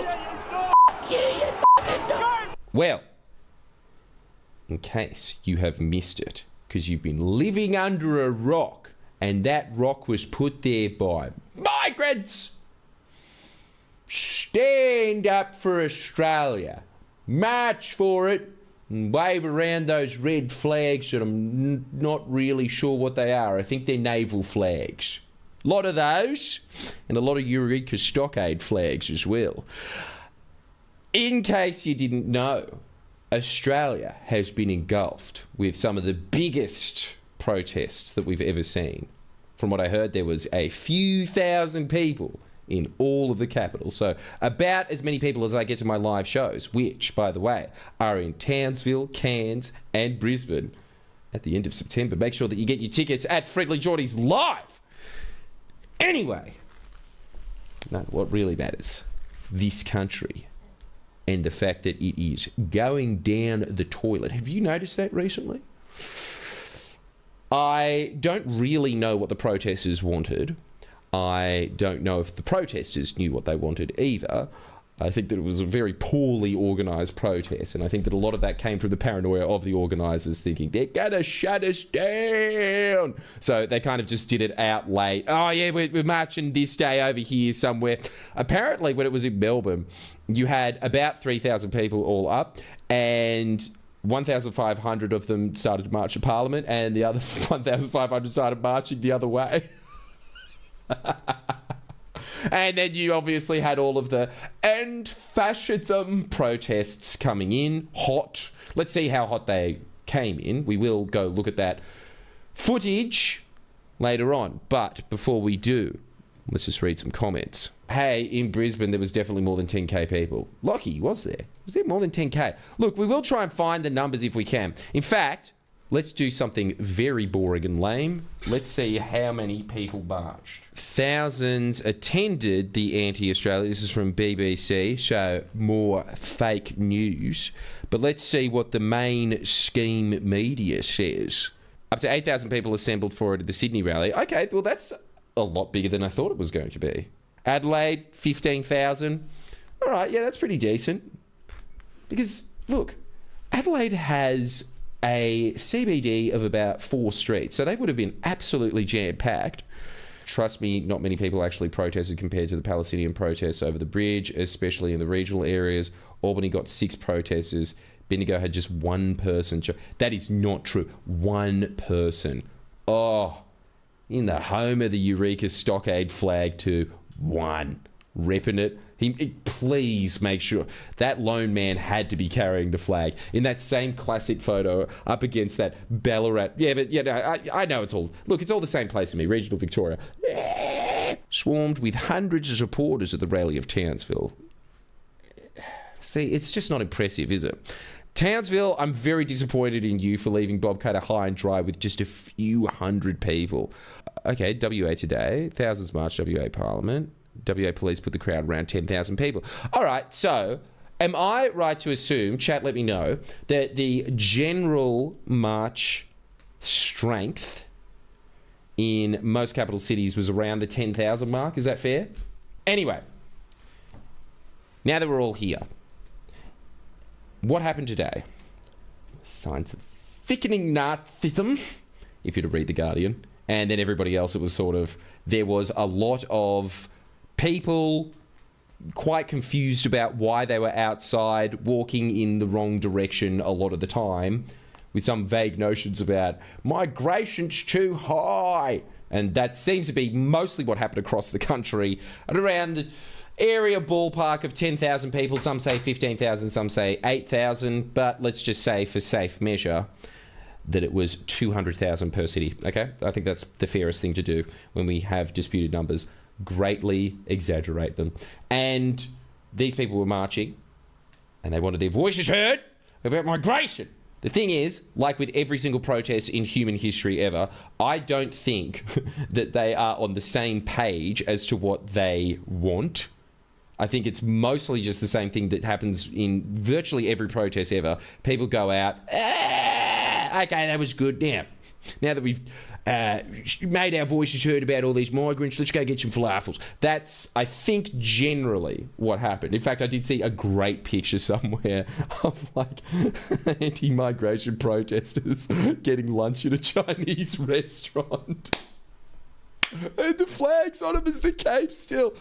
dog! Yeah, you fucking dog! Well, in case you have missed it, because you've been living under a rock, and that rock was put there by migrants. Stand up for Australia. March for it. And wave around those red flags that I'm not really sure what they are. I think they're naval flags. A lot of those, and a lot of Eureka Stockade flags as well. In case you didn't know, Australia has been engulfed with some of the biggest protests that we've ever seen. From what I heard, there was a few thousand people in all of the capital. So about as many people as I get to my live shows, which, by the way, are in Townsville, Cairns and Brisbane at the end of September. Make sure that you get your tickets at Fredley Geordie's Live. Anyway, no, what really matters, this country and the fact that it is going down the toilet. Have you noticed that recently? I don't really know what the protesters wanted. I don't know if the protesters knew what they wanted either. I think that it was a very poorly organised protest, and I think that a lot of that came from the paranoia of the organisers thinking, they're going to shut us down. So they kind of just did it out late. Oh, yeah, we're marching this day over here somewhere. Apparently, when it was in Melbourne, you had about 3,000 people all up, and 1,500 of them started to march to Parliament, and the other 1,500 started marching the other way. And then you obviously had all of the end fascism protests coming in hot. Let's see how hot they came in. We will go look at that footage later on. But before we do, let's just read some comments. Hey, in Brisbane, there was definitely more than 10k people. Lockie, was there? Was there more than 10k? Look, we will try and find the numbers if we can. In fact, let's do something very boring and lame. Let's see how many people marched. Thousands attended the anti-Australia. This is from BBC, so more fake news. But let's see what the mainstream media says. Up to 8,000 people assembled for it at the Sydney rally. Okay, well, that's a lot bigger than I thought it was going to be. Adelaide, 15,000. All right, yeah, that's pretty decent. Because, look, Adelaide has a CBD of about 4 streets, so they would have been absolutely jam-packed. Trust me, not many people actually protested compared to the Palestinian protests over the bridge, especially in the regional areas. Albany got 6 protesters. Bendigo had just 1 person. That is not true. 1 person. Oh, in the home of the Eureka Stockade flag too. 1. Repping it. Please make sure that lone man had to be carrying the flag in that same classic photo up against that Ballarat. Yeah, but yeah, no, I know it's all. Look, it's all the same place to me. Regional Victoria swarmed with hundreds of supporters at the rally of Townsville. See, it's just not impressive, is it? Townsville, I'm very disappointed in you for leaving Bob Carter high and dry with just a few hundred people. Okay, WA today, thousands march WA Parliament. WA Police put the crowd around 10,000 people. All right, so am I right to assume, chat let me know, that the general march strength in most capital cities was around the 10,000 mark? Is that fair? Anyway, now that we're all here, what happened today? Signs of thickening Nazism, if you're to read The Guardian. And then everybody else, it was sort of, there was a lot of people quite confused about why they were outside, walking in the wrong direction a lot of the time, with some vague notions about migration's too high. And that seems to be mostly what happened across the country, at around the area ballpark of 10,000 people. Some say 15,000, some say 8,000, but let's just say for safe measure that it was 200,000 per city, okay? I think that's the fairest thing to do when we have disputed numbers. Greatly exaggerate them. And these people were marching and they wanted their voices heard about migration. The thing is, like with every single protest in human history ever, I don't think that they are on the same page as to what they want. I think it's mostly just the same thing that happens in virtually every protest ever. People go out, okay, that was good. Now that we've made our voices heard about all these migrants. Let's go get some falafels. That's, I think, generally what happened. In fact, I did see a great picture somewhere of like anti-migration protesters getting lunch at a Chinese restaurant. And the flag's on them as the cape still.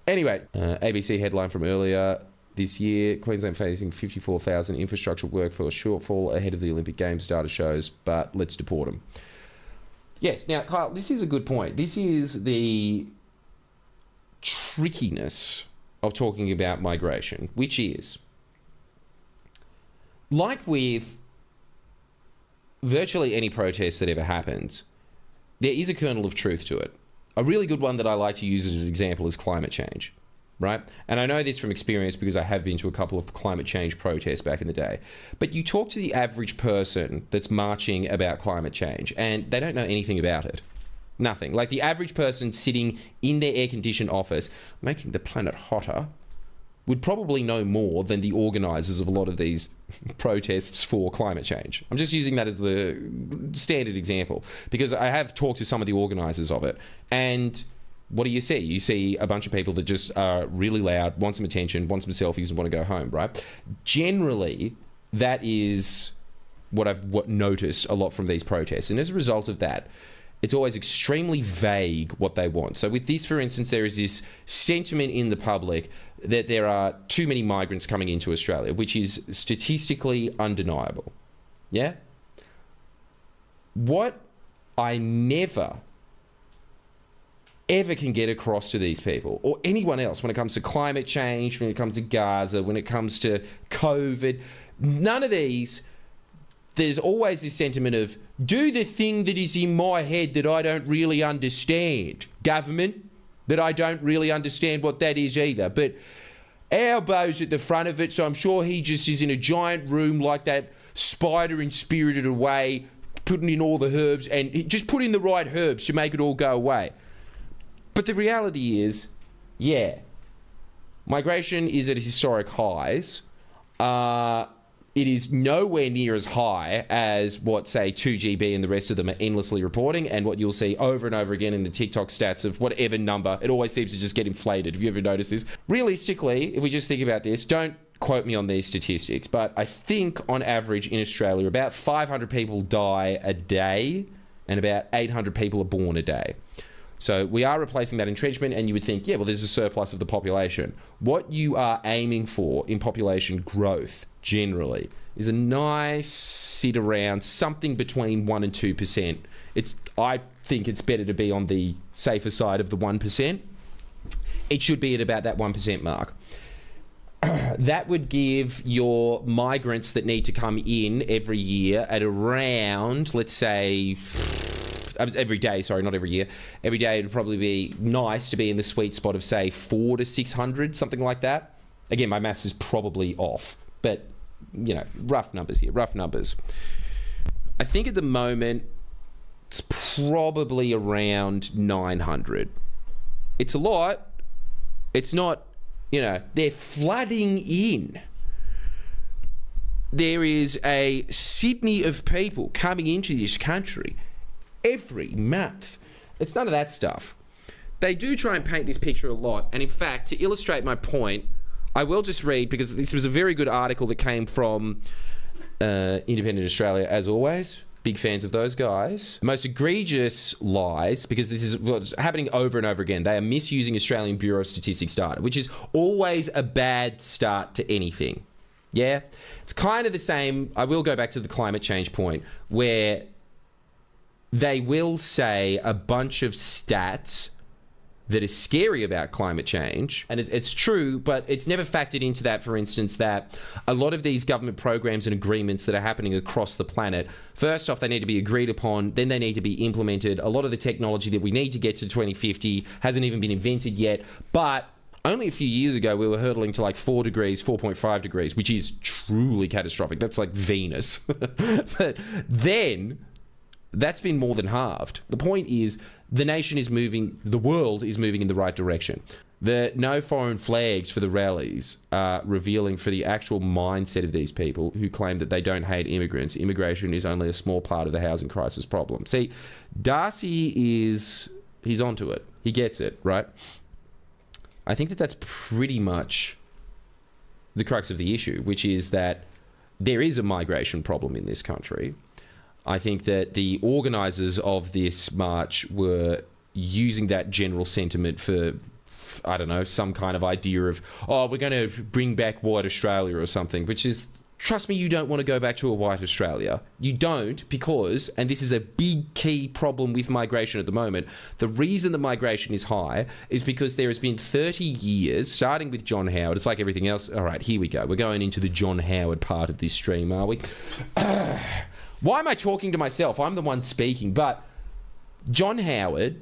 Anyway, ABC headline from earlier this year, Queensland facing 54,000 infrastructure workforce shortfall ahead of the Olympic Games, data shows, but let's deport them. Yes, now, Kyle, this is a good point. This is the trickiness of talking about migration, which is, like with virtually any protest that ever happens, there is a kernel of truth to it. A really good one that I like to use as an example is climate change. Right? And I know this from experience because I have been to a couple of climate change protests back in the day. But you talk to the average person that's marching about climate change and they don't know anything about it. Nothing. Like the average person sitting in their air-conditioned office making the planet hotter would probably know more than the organisers of a lot of these protests for climate change. I'm just using that as the standard example because I have talked to some of the organisers of it, and what do you see? You see a bunch of people that just are really loud, want some attention, want some selfies, and want to go home, right? Generally, that is what I've noticed a lot from these protests. And as a result of that, it's always extremely vague what they want. So with this, for instance, there is this sentiment in the public that there are too many migrants coming into Australia, which is statistically undeniable. Yeah? What I never ever can get across to these people or anyone else when it comes to climate change, when it comes to Gaza, when it comes to COVID, none of these, there's always this sentiment of do the thing that is in my head that I don't really understand. Government, that I don't really understand what that is either. But Albo's at the front of it, so I'm sure he just is in a giant room like that spider in Spirited Away, putting in all the herbs and just put in the right herbs to make it all go away. But the reality is, yeah, migration is at historic highs. It is nowhere near as high as what, say, 2GB and the rest of them are endlessly reporting, and what you'll see over and over again in the TikTok stats of whatever number. It always seems to just get inflated. Have you ever noticed this? Realistically, if we just think about this, don't quote me on these statistics, but I think on average in Australia, about 500 people die a day and about 800 people are born a day. So we are replacing that entrenchment, and you would think, yeah, well, there's a surplus of the population. What you are aiming for in population growth, generally, is a nice sit around something between 1% and 2%. I think it's better to be on the safer side of the 1%. It should be at about that 1% mark. That would give your migrants that need to come in every year at around, let's say, every day, sorry, not every year. Every day it'd probably be nice to be in the sweet spot of, say, 400 to 600, something like that. Again, my maths is probably off, but, you know, rough numbers here, rough numbers. I think at the moment it's probably around 900. It's a lot. It's not, you know, they're flooding in. There is a Sydney of people coming into this country every month. It's none of that stuff. They do try and paint this picture a lot. And in fact, to illustrate my point, I will just read, because this was a very good article that came from Independent Australia, as always. Big fans of those guys. The most egregious lies, because this is what's happening over and over again. They are misusing Australian Bureau of Statistics data, which is always a bad start to anything. Yeah? It's kind of the same. I will go back to the climate change point, where they will say a bunch of stats that is scary about climate change. And it's true, but it's never factored into that, for instance, that a lot of these government programs and agreements that are happening across the planet, first off, they need to be agreed upon, then they need to be implemented. A lot of the technology that we need to get to 2050 hasn't even been invented yet, but only a few years ago, we were hurtling to like 4 degrees, 4.5 degrees, which is truly catastrophic. That's like Venus. But then that's been more than halved. The point is, the nation is moving, the world is moving in the right direction. The no foreign flags for the rallies are revealing for the actual mindset of these people who claim that they don't hate immigrants. Immigration is only a small part of the housing crisis problem. See, he's onto it. He gets it, right? I think that that's pretty much the crux of the issue, which is that there is a migration problem in this country. I think that the organisers of this march were using that general sentiment for, I don't know, some kind of idea of, oh, we're going to bring back white Australia or something, which is, trust me, you don't want to go back to a white Australia. You don't, because, and this is a big key problem with migration at the moment, the reason the migration is high is because there has been 30 years, starting with John Howard. It's like everything else. All right, here we go. We're going into the John Howard part of this stream, are we? Why am I talking to myself? I'm the one speaking. But John Howard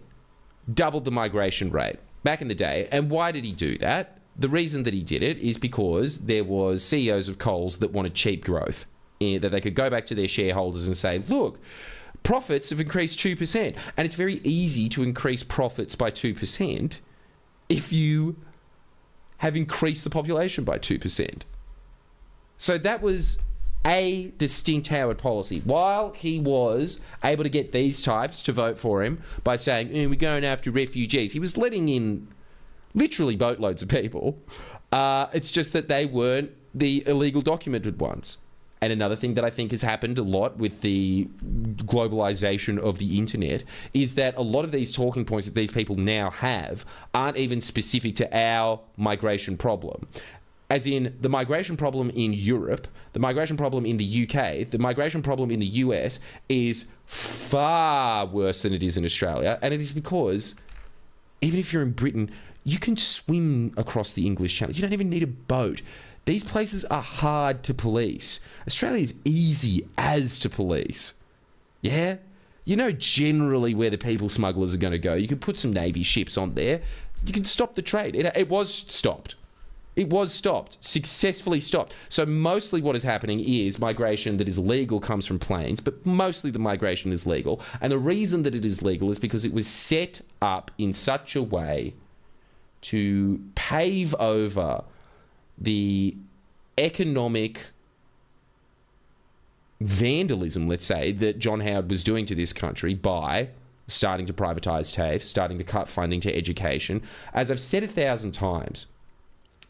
doubled the migration rate back in the day. And why did he do that? The reason that he did it is because there was CEOs of Coles that wanted cheap growth, that they could go back to their shareholders and say, look, profits have increased 2%. And it's very easy to increase profits by 2% if you have increased the population by 2%. So that was a distinct Howard policy. While he was able to get these types to vote for him by saying, we're going after refugees, he was letting in literally boatloads of people. It's just that they weren't the illegal documented ones. And another thing that I think has happened a lot with the globalization of the internet is that a lot of these talking points that these people now have aren't even specific to our migration problem. As in, the migration problem in Europe, the migration problem in the UK, the migration problem in the US is far worse than it is in Australia. And it is because, even if you're in Britain, you can swim across the English Channel. You don't even need a boat. These places are hard to police. Australia is easy as to police. Yeah? You know generally where the people smugglers are going to go. You can put some Navy ships on there. You can stop the trade. It was stopped. It was stopped, successfully stopped. So mostly what is happening is migration that is legal comes from planes, but mostly the migration is legal. And the reason that it is legal is because it was set up in such a way to pave over the economic vandalism, let's say, that John Howard was doing to this country by starting to privatise TAFE, starting to cut funding to education. As I've said 1,000 times,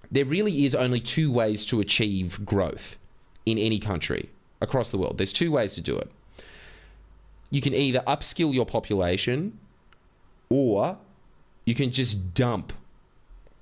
there really is only two ways to achieve growth in any country across the world. There's two ways to do it. You can either upskill your population, or you can just dump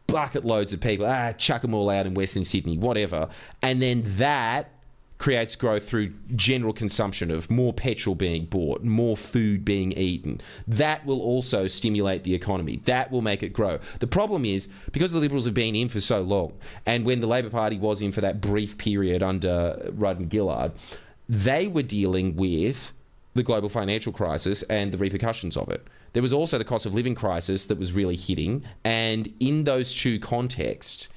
bucket loads of people, chuck them all out in Western Sydney, whatever. And then that creates growth through general consumption of more petrol being bought, more food being eaten. That will also stimulate the economy. That will make it grow. The problem is, because the Liberals have been in for so long, and when the Labor Party was in for that brief period under Rudd and Gillard, they were dealing with the global financial crisis and the repercussions of it. There was also the cost of living crisis that was really hitting. And in those two contexts,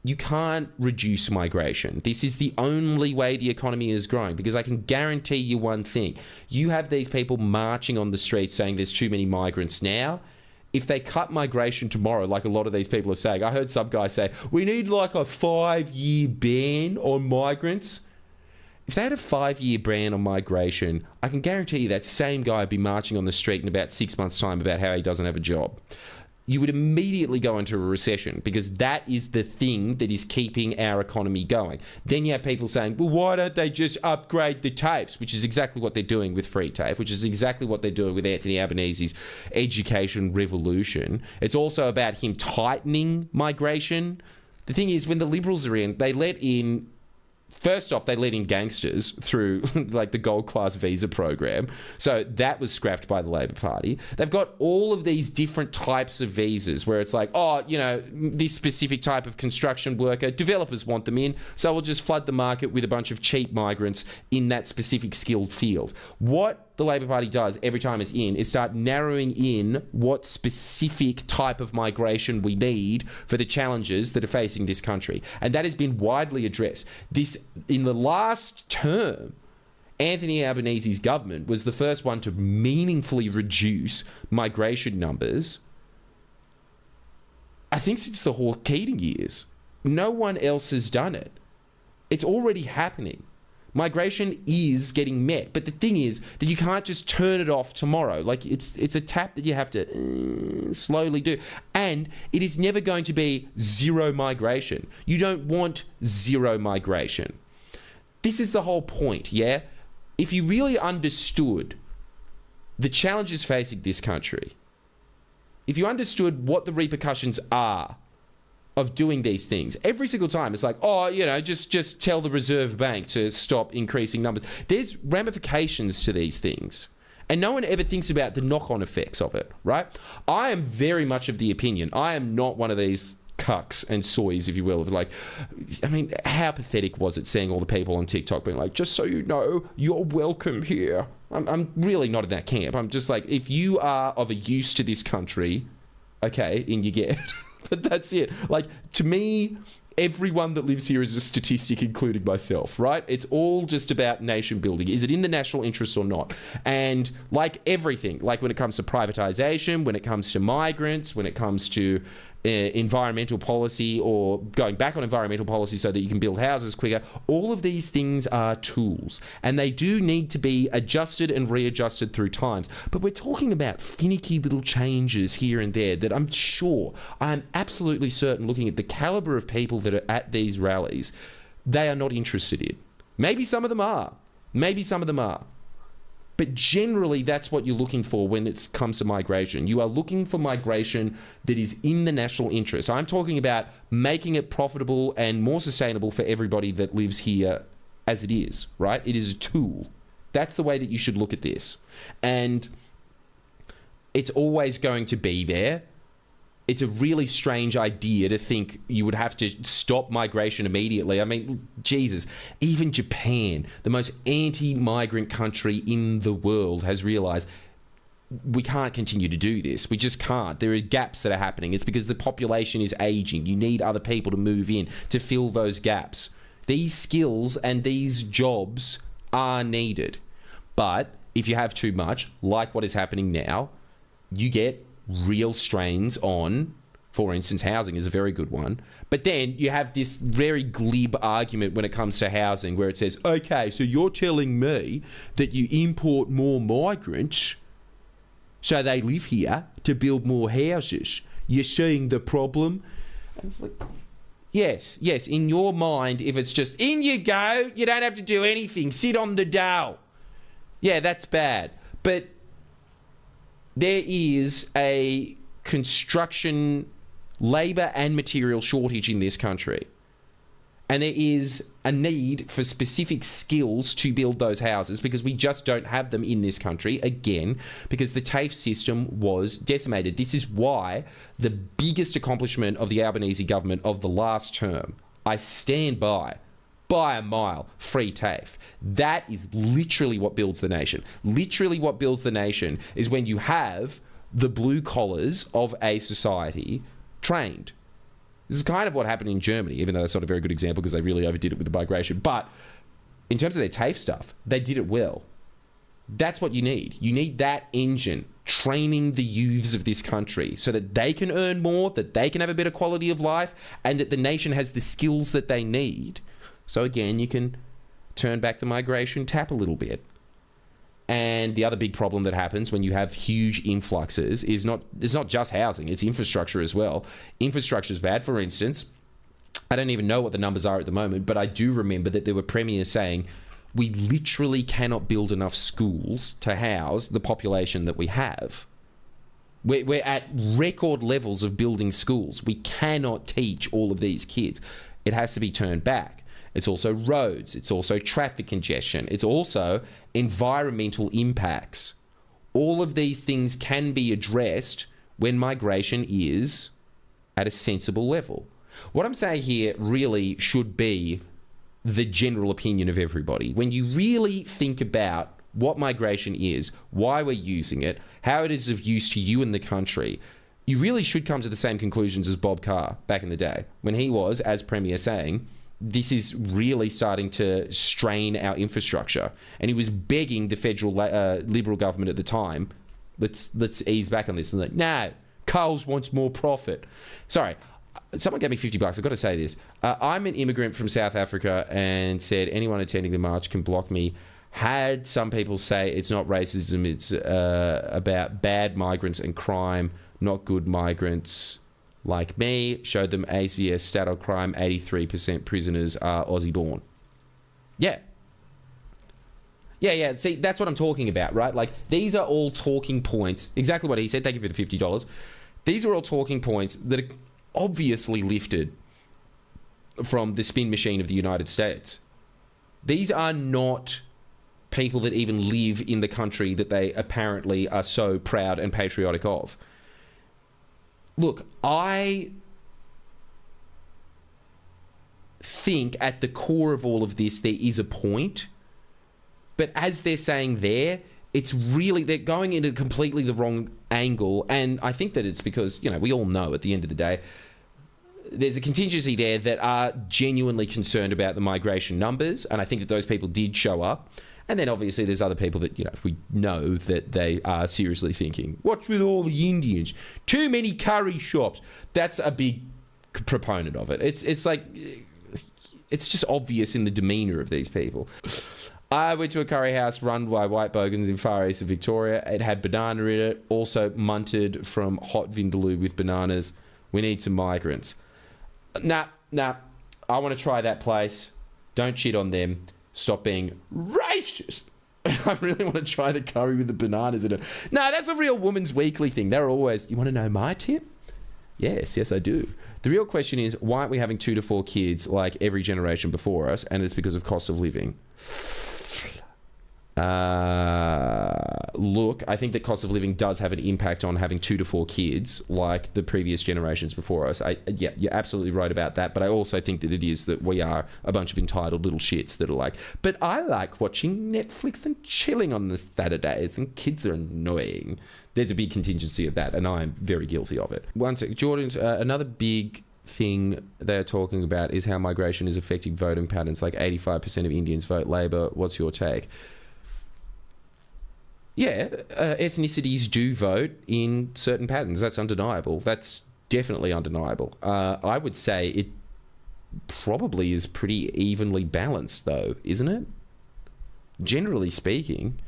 you can't reduce migration. This is the only way the economy is growing, because I can guarantee you one thing. You have these people marching on the streets saying there's too many migrants now. If they cut migration tomorrow, like a lot of these people are saying, I heard some guy say, we need like a 5-year ban on migrants. If they had a 5-year ban on migration, I can guarantee you that same guy would be marching on the street in about 6 months' time about how he doesn't have a job. You would immediately go into a recession, because that is the thing that is keeping our economy going. Then you have people saying, well, why don't they just upgrade the TAFEs? Which is exactly what they're doing with free TAFE, which is exactly what they're doing with Anthony Albanese's education revolution. It's also about him tightening migration. The thing is, when the Liberals are in, they let in... First off, they let in gangsters through like the gold class visa program. So that was scrapped by the Labor Party. They've got all of these different types of visas where it's like, oh, you know, this specific type of construction worker, developers want them in, so we'll just flood the market with a bunch of cheap migrants in that specific skilled field. What the Labor Party does every time it's in is start narrowing in what specific type of migration we need for the challenges that are facing this country. And that has been widely addressed. This, in the last term, Anthony Albanese's government was the first one to meaningfully reduce migration numbers I think since the Hawke Keating years. No one else has done it. It's already happening. Migration is getting met. But the thing is that you can't just turn it off tomorrow. Like, it's a tap that you have to slowly do. And it is never going to be zero migration. You don't want zero migration. This is the whole point, yeah? If you really understood the challenges facing this country, if you understood what the repercussions are of doing these things, every single time it's like, oh, you know, just tell the Reserve Bank to stop increasing numbers. There's ramifications to these things. And no one ever thinks about the knock-on effects of it, right? I am very much of the opinion, I am not one of these cucks and soys, if you will, of like, I mean, how pathetic was it seeing all the people on TikTok being like, just so you know, you're welcome here. I'm really not in that camp. I'm just like, if you are of a use to this country, okay, in you get. But that's it. Like, to me, everyone that lives here is a statistic, including myself, right? It's all just about nation building. Is it in the national interest or not? And like everything, like when it comes to privatization, when it comes to migrants, when it comes to environmental policy or going back on environmental policy so that you can build houses quicker, all of these things are tools and they do need to be adjusted and readjusted through times. But we're talking about finicky little changes here and there that I'm absolutely certain, looking at the caliber of people that are at these rallies, they are not interested in. Maybe some of them are. But generally, that's what you're looking for when it comes to migration. You are looking for migration that is in the national interest. I'm talking about making it profitable and more sustainable for everybody that lives here as it is, right? It is a tool. That's the way that you should look at this. And it's always going to be there. It's a really strange idea to think you would have to stop migration immediately. I mean, Jesus, even Japan, the most anti-migrant country in the world, has realized we can't continue to do this. We just can't. There are gaps that are happening. It's because the population is aging. You need other people to move in to fill those gaps. These skills and these jobs are needed. But if you have too much, like what is happening now, you get real strains on, for instance, housing is a very good one. But then you have this very glib argument when it comes to housing where it says, okay, so you're telling me that you import more migrants so they live here to build more houses. You're seeing the problem? And it's like, yes, in your mind, if it's just, in you go, you don't have to do anything, sit on the dole. Yeah, that's bad. But there is a construction, labour and material shortage in this country. And there is a need for specific skills to build those houses because we just don't have them in this country, again, because the TAFE system was decimated. This is why the biggest accomplishment of the Albanese government of the last term, I stand by a mile, free TAFE. That is literally what builds the nation. Literally what builds the nation is when you have the blue collars of a society trained. This is kind of what happened in Germany, even though that's not a very good example because they really overdid it with the migration. But in terms of their TAFE stuff, they did it well. That's what you need. You need that engine training the youths of this country so that they can earn more, that they can have a better quality of life, and that the nation has the skills that they need. So again, you can turn back the migration tap a little bit. And the other big problem that happens when you have huge influxes is it's not just housing, it's infrastructure as well. Infrastructure is bad. For instance, I don't even know what the numbers are at the moment, but I do remember that there were premiers saying we literally cannot build enough schools to house the population that we have. We're at record levels of building schools. We cannot teach all of these kids. It has to be turned back. It's also roads. It's also traffic congestion. It's also environmental impacts. All of these things can be addressed when migration is at a sensible level. What I'm saying here really should be the general opinion of everybody. When you really think about what migration is, why we're using it, how it is of use to you and the country, you really should come to the same conclusions as Bob Carr back in the day, when he was, as Premier, saying, this is really starting to strain our infrastructure. And he was begging the federal Liberal government at the time, let's ease back on this. And like, no, Coles wants more profit. Sorry, someone gave me $50. I've got to say this. I'm an immigrant from South Africa and said anyone attending the march can block me. Had some people say it's not racism, it's about bad migrants and crime, not good migrants like me. Showed them AVS stat on crime, 83% prisoners are Aussie born. Yeah. Yeah. See, that's what I'm talking about, right? Like, these are all talking points. Exactly what he said. Thank you for the $50. These are all talking points that are obviously lifted from the spin machine of the United States. These are not people that even live in the country that they apparently are so proud and patriotic of. Look, I think at the core of all of this, there is a point. But as they're saying there, it's really, they're going into completely the wrong angle. And I think that it's because, you know, we all know at the end of the day, there's a contingency there that are genuinely concerned about the migration numbers. And I think that those people did show up. And then obviously there's other people that, you know, we know that they are seriously thinking, what's with all the Indians? Too many curry shops. That's a big proponent of it. It's like, it's just obvious in the demeanour of these people. I went to a curry house run by white bogans in far east of Victoria. It had banana in it, also munted from hot vindaloo with bananas. We need some migrants. Nah. I want to try that place. Don't shit on them. Stop being racist. I really want to try the curry with the bananas in it. No, that's a real Woman's Weekly thing. They're always, you want to know my tip? Yes, I do. The real question is, why aren't we having 2 to 4 kids like every generation before us? And it's because of cost of living. Look, I think that cost of living does have an impact on having 2 to 4 kids like the previous generations before us. Yeah, you're absolutely right about that. But I also think that it is that we are a bunch of entitled little shits that are like, but I like watching Netflix and chilling on the Saturdays and kids are annoying. There's a big contingency of that, and I'm very guilty of it. One sec, Jordan's another big thing they're talking about is how migration is affecting voting patterns. Like 85% of Indians vote Labor. What's your take? Yeah, ethnicities do vote in certain patterns. That's undeniable. That's definitely undeniable. I would say it probably is pretty evenly balanced, though, isn't it? Generally speaking.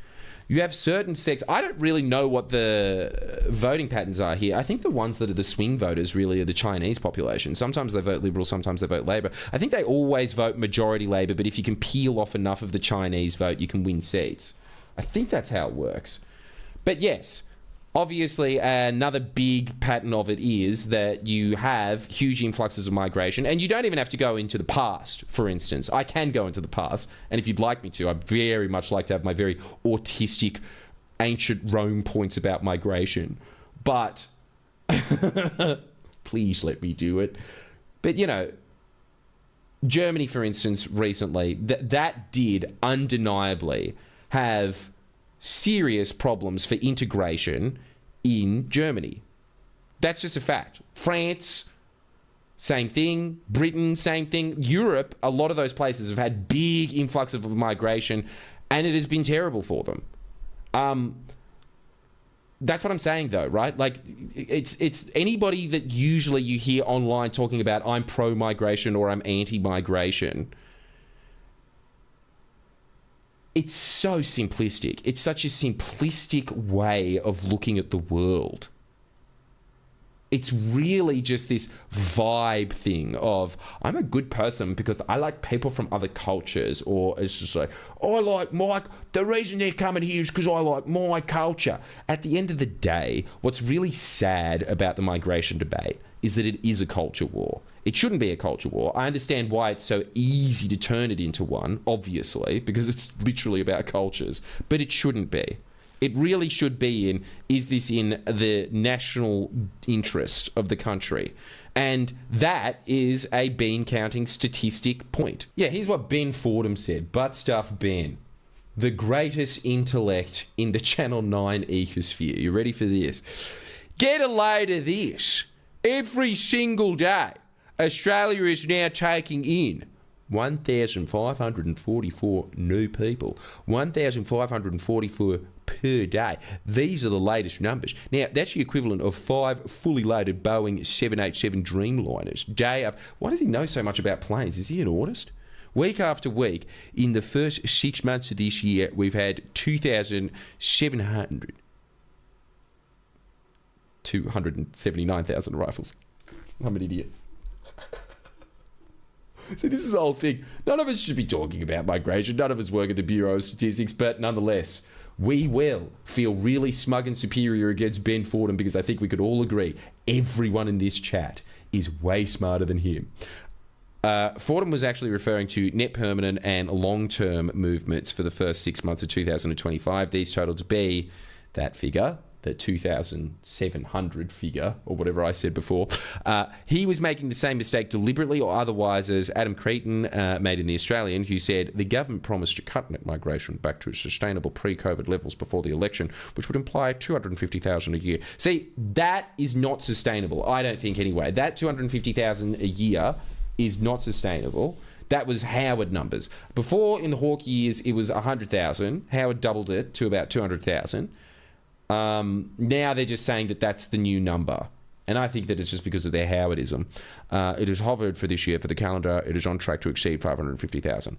You have certain sects. I don't really know what the voting patterns are here. I think the ones that are the swing voters really are the Chinese population. Sometimes they vote Liberal, sometimes they vote Labor. I think they always vote majority Labor, but if you can peel off enough of the Chinese vote, you can win seats. I think that's how it works. But yes, obviously another big pattern of it is that you have huge influxes of migration, and you don't even have to go into the past, for instance. I can go into the past, and if you'd like me to, I'd very much like to have my very autistic ancient Rome points about migration. But please let me do it. But, you know, Germany, for instance, recently, that did undeniably have serious problems for integration in Germany. That's just a fact. France, same thing. Britain, same thing. Europe, a lot of those places have had big influx of migration, and it has been terrible for them. That's what I'm saying, though, right? Like, it's anybody that usually you hear online talking about I'm pro-migration or I'm anti-migration. It's so simplistic. It's such a simplistic way of looking at the world. It's really just this vibe thing of, I'm a good person because I like people from other cultures, or it's just like, the reason they're coming here is because I like my culture. At the end of the day, what's really sad about the migration debate is that it is a culture war. It shouldn't be a culture war. I understand why it's so easy to turn it into one, obviously, because it's literally about cultures, but it shouldn't be. It really should be is this in the national interest of the country? And that is a bean counting statistic point. Yeah, here's what Ben Fordham said. Butt stuff Ben. The greatest intellect in the Channel 9 ecosphere. You ready for this? Get a load of this. Every single day, Australia is now taking in 1,544 new people. 1,544 per day. These are the latest numbers. Now, that's the equivalent of 5 fully loaded Boeing 787 Dreamliners. Day up. Why does he know so much about planes? Is he an autist? Week after week, in the first 6 months of this year, we've had 279,000 rifles. I'm an idiot. See, this is the whole thing. None of us should be talking about migration. None of us work at the Bureau of Statistics, but nonetheless, we will feel really smug and superior against Ben Fordham because I think we could all agree everyone in this chat is way smarter than him. Fordham was actually referring to net permanent and long-term movements for the first 6 months of 2025. These totaled to be that figure, the 2,700 figure, or whatever I said before. He was making the same mistake deliberately or otherwise as Adam Creighton made in The Australian, who said the government promised to cut net migration back to sustainable pre-COVID levels before the election, which would imply 250,000 a year. See, that is not sustainable, I don't think anyway. That 250,000 a year is not sustainable. That was Howard numbers. Before, in the Hawke years, it was 100,000. Howard doubled it to about 200,000. Now they're just saying that that's the new number. And I think that it's just because of their Howardism. It has hovered for this year for the calendar. It is on track to exceed 550,000.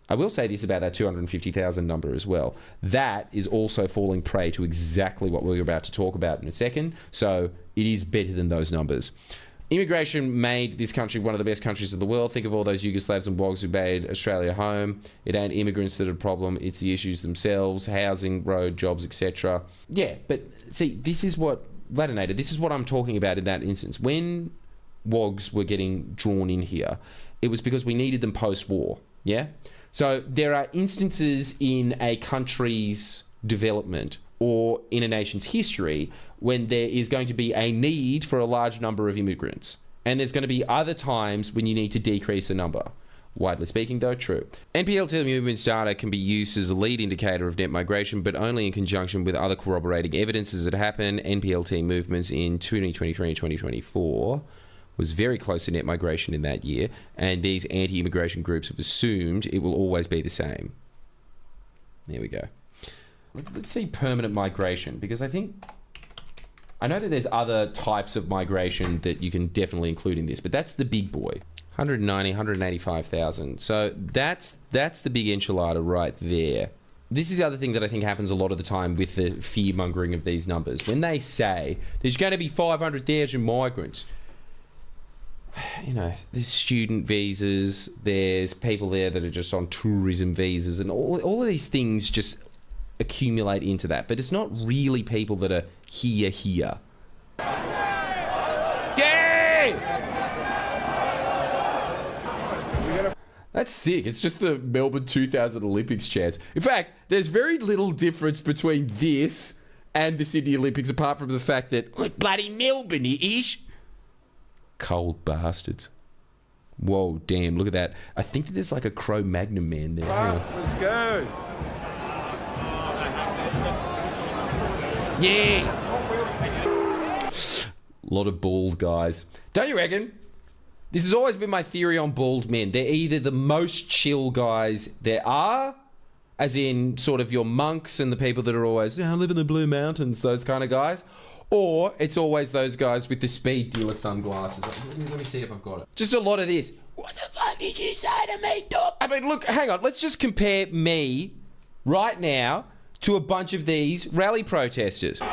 I will say this about that 250,000 number as well. That is also falling prey to exactly what we're about to talk about in a second. So it is better than those numbers. Immigration made this country one of the best countries in the world. Think of all those Yugoslavs and Wogs who made Australia home. It ain't immigrants that are the problem. It's the issues themselves, housing, road, jobs, etc. Yeah, but see, this is what, Vladinator, this is what I'm talking about in that instance. When Wogs were getting drawn in here, it was because we needed them post-war, yeah? So there are instances in a country's development or in a nation's history when there is going to be a need for a large number of immigrants. And there's going to be other times when you need to decrease the number. Widely speaking, though, true. NPLT movements data can be used as a lead indicator of net migration, but only in conjunction with other corroborating evidence as it happened. NPLT movements in 2023 and 2024 was very close to net migration in that year, and these anti-immigration groups have assumed it will always be the same. There we go. Let's see permanent migration, because I know that there's other types of migration that you can definitely include in this, but that's the big boy. 190, 185,000. So that's the big enchilada right there. This is the other thing that I think happens a lot of the time with the fear-mongering of these numbers. When they say there's going to be 500,000 migrants, you know, there's student visas, there's people there that are just on tourism visas, and all of these things just accumulate into that. But it's not really people that are here. Yay! That's sick. It's just the Melbourne 2000 Olympics chants. In fact, there's very little difference between this and the Sydney Olympics, apart from the fact that, look, bloody Melbourne it is. Cold bastards. Whoa, damn, look at that. I think that there's like a Cro-Magnon man there. Let's go. Yeah. A lot of bald guys. Don't you reckon? This has always been my theory on bald men. They're either the most chill guys there are, as in sort of your monks and the people that are always, I live in the Blue Mountains, those kind of guys. Or it's always those guys with the speed dealer sunglasses. Let me see if I've got it. Just a lot of this. What the fuck did you say to me, Top? I mean, look, hang on. Let's just compare me right now to a bunch of these rally protesters. Stand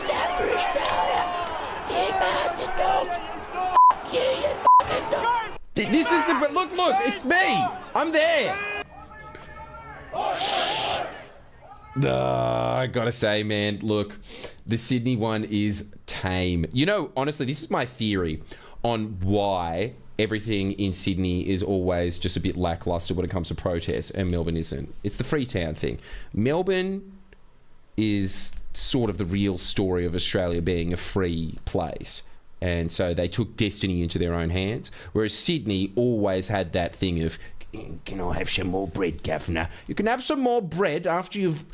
up for Australia, you bastard dogs. Fuck you, you fucking dog. This is the, look, it's me. I'm there. I gotta say, man, look, the Sydney one is tame. You know, honestly, this is my theory on why everything in Sydney is always just a bit lackluster when it comes to protests, and Melbourne isn't. It's the Freetown thing. Melbourne is sort of the real story of Australia being a free place, and so they took destiny into their own hands, whereas Sydney always had that thing of, can I have some more bread, Governor? You can have some more bread after you've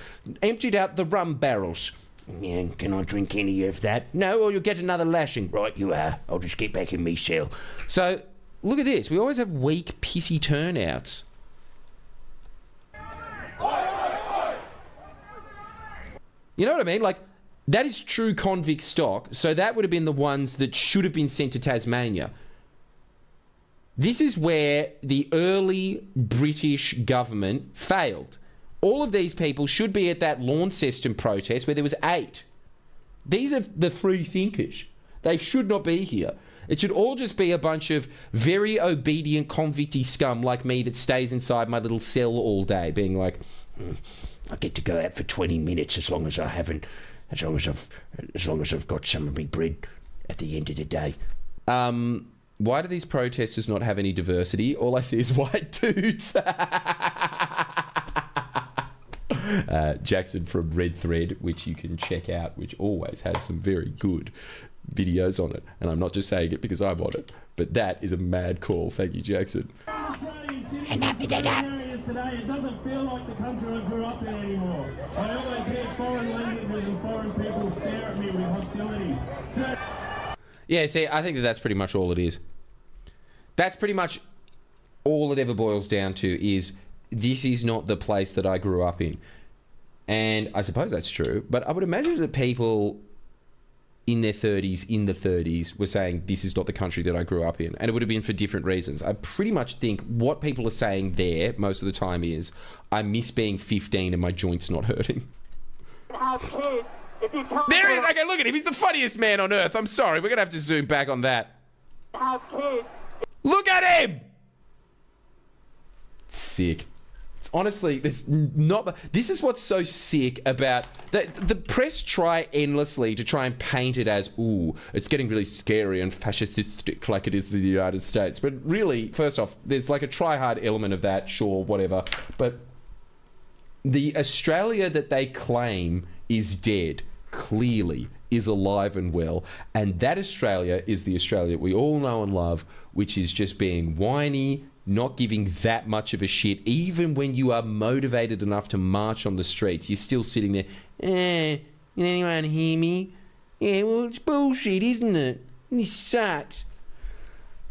emptied out the rum barrels. Yeah, can I drink any of that? No, or you'll get another lashing. Right, you are. I'll just get back in me cell. So, look at this. We always have weak, pissy turnouts. You know what I mean? Like, that is true convict stock. So that would have been the ones that should have been sent to Tasmania. This is where the early British government failed. All of these people should be at that Launceston protest where there was 8. These are the free thinkers. They should not be here. It should all just be a bunch of very obedient convicty scum like me that stays inside my little cell all day, being like, I get to go out for 20 minutes as long as I've got some of my bread at the end of the day. Why do these protesters not have any diversity? All I see is white dudes. Jackson from Red Thread, which you can check out, which always has some very good videos on it. And I'm not just saying it because I'm on it, but that is a mad call. Thank you, Jackson. Today, it doesn't feel like the country I grew up in anymore. I always hear foreign languages and foreign people stare at me with hostility. Yeah, see, I think that's pretty much all it is. That's pretty much all it ever boils down to is this is not the place that I grew up in. And I suppose that's true, but I would imagine that people in their 30s, in the 30s, were saying, this is not the country that I grew up in. And it would have been for different reasons. I pretty much think what people are saying there, most of the time, is, I miss being 15 and my joints not hurting. There he is! Okay, look at him. He's the funniest man on earth. I'm sorry. We're going to have to zoom back on that. Look at him! Sick. Honestly, this is what's so sick about the press try endlessly to try and paint it as, ooh, it's getting really scary and fascistic like it is in the United States. But really, first off, there's like a try-hard element of that, sure, whatever. But the Australia that they claim is dead, clearly is alive and well. And that Australia is the Australia we all know and love, which is just being whiny, not giving that much of a shit. Even when you are motivated enough to march on the streets, you're still sitting there, can anyone hear me? Yeah, well, it's bullshit, isn't it? This sucks.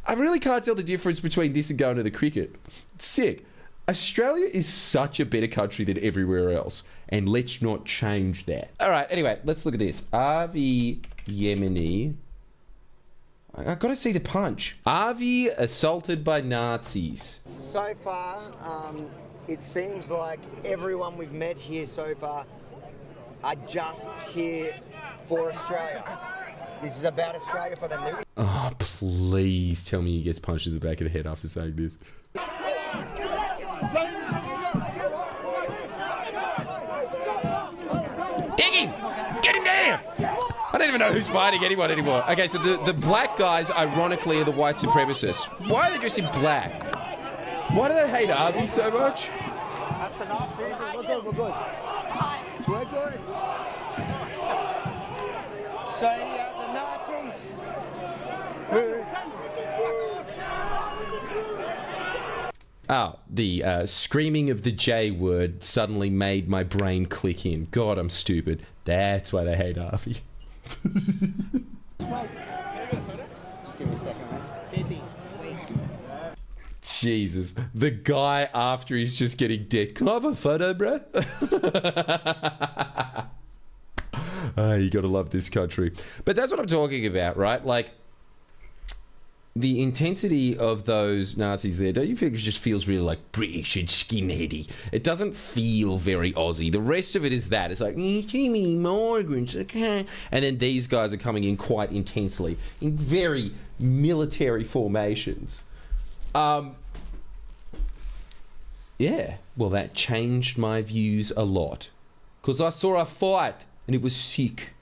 I really can't tell the difference between this and going to the cricket. It's sick. Australia is such a better country than everywhere else, and let's not change that. All right, anyway, let's look at this. Avi Yemeni. I've got to see the punch. Avi assaulted by Nazis. So far, it seems like everyone we've met here so far are just here for Australia. This is about Australia for them. Oh, please tell me he gets punched in the back of the head after saying this. Dig him! Get him down! I don't even know who's fighting anyone anymore. Okay, so the black guys, ironically, are the white supremacists. Why are they dressed in black? Why do they hate Avi so much? We're good, we're good. We're good. So, the Nazis... Oh, the screaming of the J word suddenly made my brain click in. God, I'm stupid. That's why they hate Avi. Just give me a second, man. Jesse, wait. Jesus. The guy after he's just getting death. Can I have a photo, bro? You gotta love this country. But that's what I'm talking about, right? Like, the intensity of those Nazis there, don't you think it just feels really like British and skinheady? It doesn't feel very Aussie. The rest of it is that. It's like, too many migrants, okay. And then these guys are coming in quite intensely, in very military formations. Yeah, well, that changed my views a lot. Because I saw a fight, and it was sick.